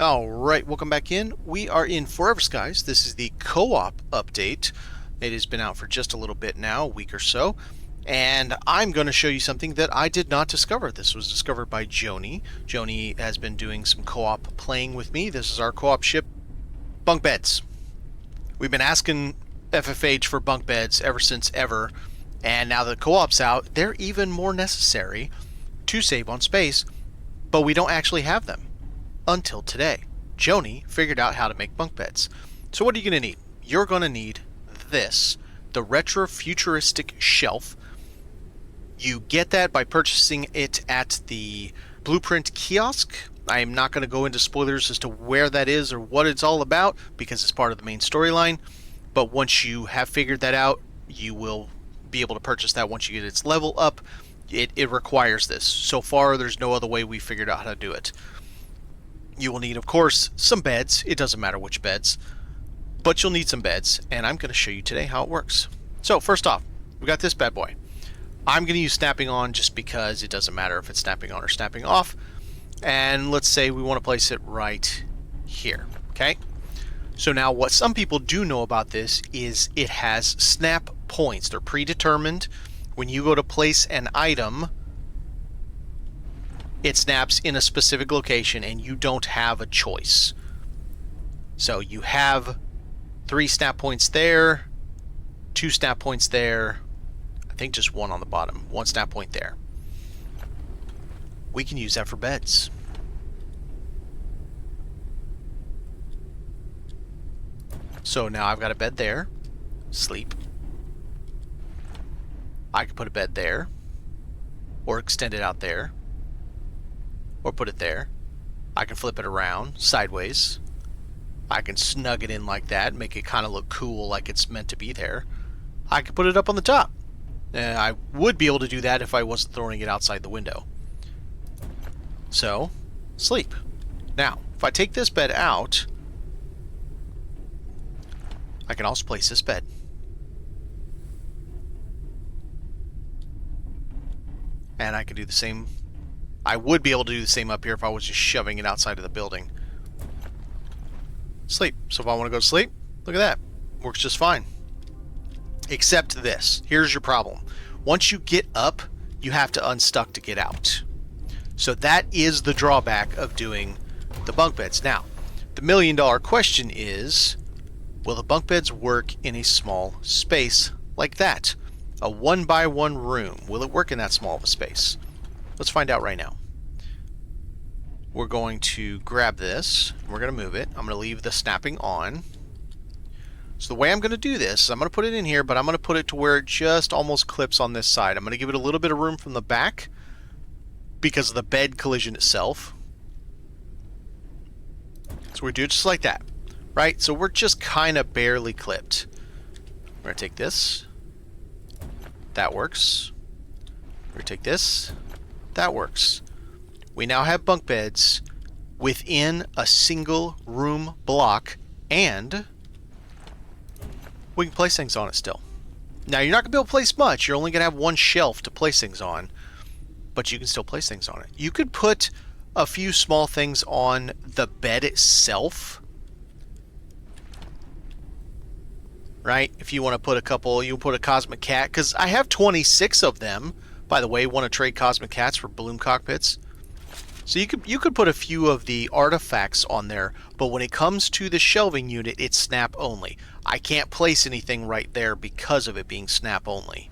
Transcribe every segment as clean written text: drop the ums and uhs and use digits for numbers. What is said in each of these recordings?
Alright, welcome back in. We are in Forever Skies. This is the co-op update. It has been out for just a little bit now, a week or so. And I'm going to show you something that I did not discover. This was discovered by Joni. Joni has been doing some co-op playing with me. This is our co-op ship, Bunkbeds. We've been asking FFH for bunk beds ever since ever. And now that co-op's out, they're even more necessary to save on space. But we don't actually have them. Until today. Joni figured out how to make bunk beds. So what are you going to need? You're going to need this, the retro futuristic shelf. You get that by purchasing it at the Blueprint kiosk. I am not going to go into spoilers as to where that is or what it's all about because it's part of the main storyline. But once you have figured that out, you will be able to purchase that once you get its level up. It requires this. So far, there's no other way we figured out how to do it. You will need, of course, some beds. It doesn't matter which beds, but you'll need some beds, and I'm going to show you today how it works. So first off, we got this bad boy. I'm going to use snapping on just because it doesn't matter if it's snapping on or snapping off. And let's say we want to place it right here, okay? So now what some people do know about this is it has snap points. They're predetermined. When you go to place an item, it snaps in a specific location and you don't have a choice. So you have 3 snap points there, 2 snap points there, I think just 1 on the bottom, 1 snap point there. We can use that for beds. So now I've got a bed there, sleep. I can put a bed there, or extend it out there, or put it there. I can flip it around sideways. I can snug it in like that, make it kind of look cool like it's meant to be there. I can put it up on the top. I would be able to do that if I wasn't throwing it outside the window. So, sleep. Now, if I take this bed out, I can also place this bed. And I can do the same. I would be able to do the same up here if I was just shoving it outside of the building. Sleep. So if I want to go to sleep, look at that. Works just fine. Except this. Here's your problem. Once you get up, you have to unstuck to get out. So that is the drawback of doing the bunk beds. Now, the million-dollar question is, will the bunk beds work in a small space like that? A 1-by-1 room. Will it work in that small of a space? Let's find out right now. We're going to grab this. We're going to move it. I'm going to leave the snapping on. So the way I'm going to do this is I'm going to put it in here, but I'm going to put it to where it just almost clips on this side. I'm going to give it a little bit of room from the back because of the bed collision itself. So we do it just like that, right? So we're just kind of barely clipped. We're going to take this. That works. We're going to take this. That works. We now have bunk beds within a single room block, and we can place things on it still. Now, you're not going to be able to place much. You're only going to have 1 shelf to place things on, but you can still place things on it. You could put a few small things on the bed itself, right? If you want to put a couple, you put a cosmic cat, because I have 26 of them. By the way, want to trade cosmic cats for balloon cockpits? So you could put a few of the artifacts on there, but when it comes to the shelving unit, it's snap only. I can't place anything right there because of it being snap only.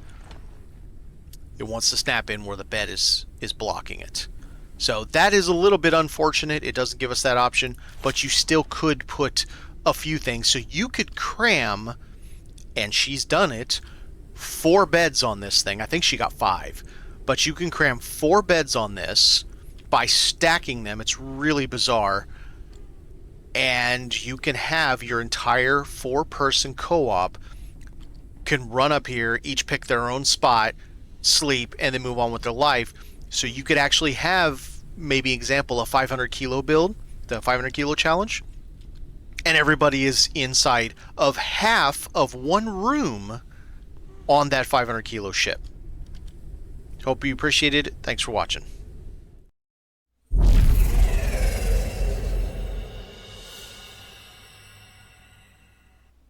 It wants to snap in where the bed is blocking it. So that is a little bit unfortunate. It doesn't give us that option, but you still could put a few things. So you could cram, and she's done it, 4 beds on this thing. I think she got 5. But you can cram 4 beds on this by stacking them. It's really bizarre. And you can have your entire 4-person co-op can run up here, each pick their own spot, sleep, and then move on with their life. So you could actually have, maybe example, a 500 kilo build, the 500 kilo challenge. And everybody is inside of half of 1 room on that 500 kilo ship. Hope you appreciated it. Thanks for watching.